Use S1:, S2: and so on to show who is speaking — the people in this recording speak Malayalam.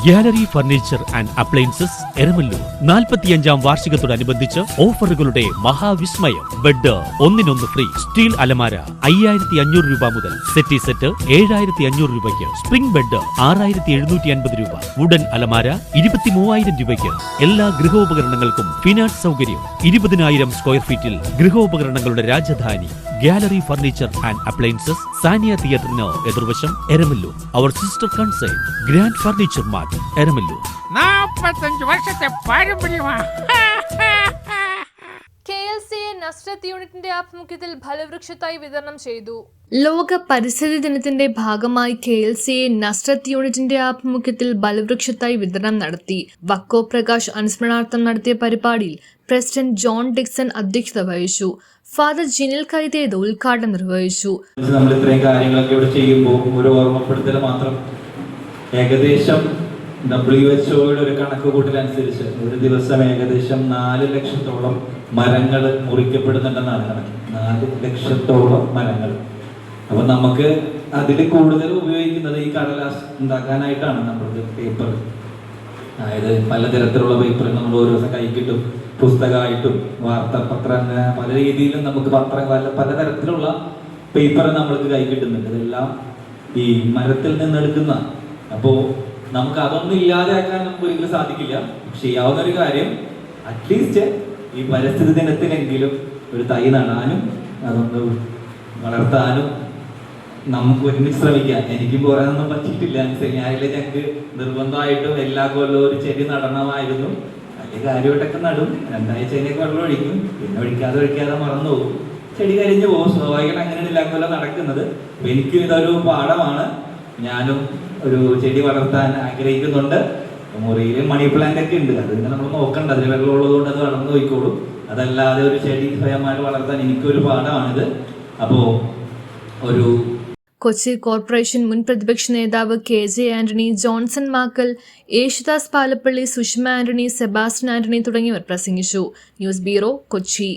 S1: Gallery furniture and appliances Eramalloor 45-ാം വാർഷികത്തോടനുബന്ധിച്ച് ഓഫറുകളുടെ മഹാവിസ്മയം. ബെഡ് ഒന്നിനൊന്ന് ഫ്രീ. സ്റ്റീൽ അലമാര 5500 രൂപ മുതൽ. സെറ്റി സെറ്റ് 7500 രൂപയ്ക്ക്. സ്പ്രിംഗ് ബെഡ് 6750 രൂപ. വുഡൻ അലമാര 23000 രൂപയ്ക്ക്. എല്ലാ ഗൃഹോപകരണങ്ങൾക്കും ഫിനാൻസ് സൗകര്യം. 20000 സ്ക്വയർ ഫീറ്റിൽ ഗൃഹോപകരണങ്ങളുടെ Rajadhani gallery furniture and appliances, Saniya തിയേറ്ററിന് എതിർവശം, എരമല്ലൂർ. അവർ sister concern grand furniture mart, Eramalloor.
S2: 45 വർഷത്തെ പാരമ്പര്യമാണ്.
S3: KLCA നസ്രത്ത് യൂണിറ്റിന്റെ ആഭിമുഖ്യത്തിൽ ഫലവൃക്ഷത്തൈ വിതരണം ചെയ്തു. ലോക പരിസ്ഥിതി ദിനത്തിന്റെ ഭാഗമായി KLCA നസ്രത്ത് യൂണിറ്റിന്റെ ആഭിമുഖ്യത്തിൽ ഫലവൃക്ഷത്തൈ വിതരണം നടത്തി. വക്കോ പ്രകാശ് അനുസ്മരണാർത്ഥം നടത്തിയ പരിപാടിയിൽ പ്രസിഡന്റ് ജോൺ ഡിക്സൺ അധ്യക്ഷത വഹിച്ചു. ഫാദർ ജിനിൽ കൈതേത് ഉദ്ഘാടനം നിർവഹിച്ചു.
S4: നമ്മൾ ഇത്രയും കാര്യങ്ങളൊക്കെ ഇവിടെ ചെയ്യുമ്പോൾ ഒരു ഓർമ്മപ്പെടുത്തൽ മാത്രം. ഏകദേശം WHO ഒരു കണക്ക് കൂട്ടലനുസരിച്ച് ഒരു ദിവസം ഏകദേശം 4 ലക്ഷത്തോളം മരങ്ങൾ മുറിക്കപ്പെടുന്നുണ്ടെന്നാണ് കണക്ക്. 4 ലക്ഷത്തോളം മരങ്ങൾ. അപ്പൊ നമുക്ക് അതിൽ കൂടുതൽ ഉപയോഗിക്കുന്നത് ഈ കടലാസ് ഉണ്ടാക്കാനായിട്ടാണ്. നമ്മൾക്ക് പേപ്പർ, അതായത് പലതരത്തിലുള്ള പേപ്പർ നമ്മൾ ഓരോ ദിവസം കൈ കിട്ടും. പുസ്തകമായിട്ടും വാർത്താപത്രം, പല രീതിയിലും നമുക്ക് പലതരത്തിലുള്ള പേപ്പർ നമ്മൾക്ക് കൈ കിട്ടുന്നുണ്ട്. ഇതെല്ലാം ഈ മരത്തിൽ നിന്നെടുക്കുന്ന. അപ്പോൾ നമുക്ക് അതൊന്നും ഇല്ലാതെയാക്കാൻ നമുക്ക് ഒരിക്കലും സാധിക്കില്ല. ചെയ്യാവുന്ന ഒരു കാര്യം, അറ്റ്ലീസ്റ്റ് ഈ പരിസ്ഥിതി ദിനത്തിനെങ്കിലും ഒരു തൈ നടാനും അതൊന്ന് വളർത്താനും നമുക്ക് ഒരുമിച്ച് ശ്രമിക്കാം. എനിക്കും പറയാനൊന്നും പറ്റിയിട്ടില്ല. സെമിനാറിലെ ഞങ്ങൾക്ക് നിർബന്ധമായിട്ടും എല്ലാ കൊല്ലവും ഒരു ചെടി നടണമായിരുന്നു. വലിയ കാര്യമായിട്ടൊക്കെ നടും. 2 ആഴ്ചയിലേക്ക് വെള്ളം ഒഴിക്കും. പിന്നെ ഒഴിക്കാതെ മറന്നു പോകും. ചെടി കരിഞ്ഞു പോകും. സ്വാഭാവികം അങ്ങനെയാണ് എല്ലാ കൊല്ലം നടക്കുന്നത്. അപ്പൊ എനിക്കും ഇതൊരു പാഠമാണ്. ഞാനും ഒരു ചെടി വളർത്താൻ ആഗ്രഹിക്കുന്നുണ്ട്. മുറിയിൽ മണി പ്ലാന്റ് ഒക്കെ ഉണ്ട്. അത് പിന്നെ നമ്മൾ നോക്കണ്ട, അതിന് വെള്ളം ഉള്ളതുകൊണ്ട് അത് വളർന്നു പോയിക്കോളും. അതല്ലാതെ ഒരു ചെടി സ്വയമായിട്ട് വളർത്താൻ എനിക്കൊരു പാഠമാണിത്. അപ്പോ ഒരു
S3: കൊച്ചി കോർപ്പറേഷൻ മുൻ പ്രതിപക്ഷ നേതാവ് KJ Antony, Johnson മാക്കൽ, Yesudas Palappilly, Sushma Antony, Sebastian Antony തുടങ്ങിയവർ പ്രസംഗിച്ചു. News bureau, Kochi.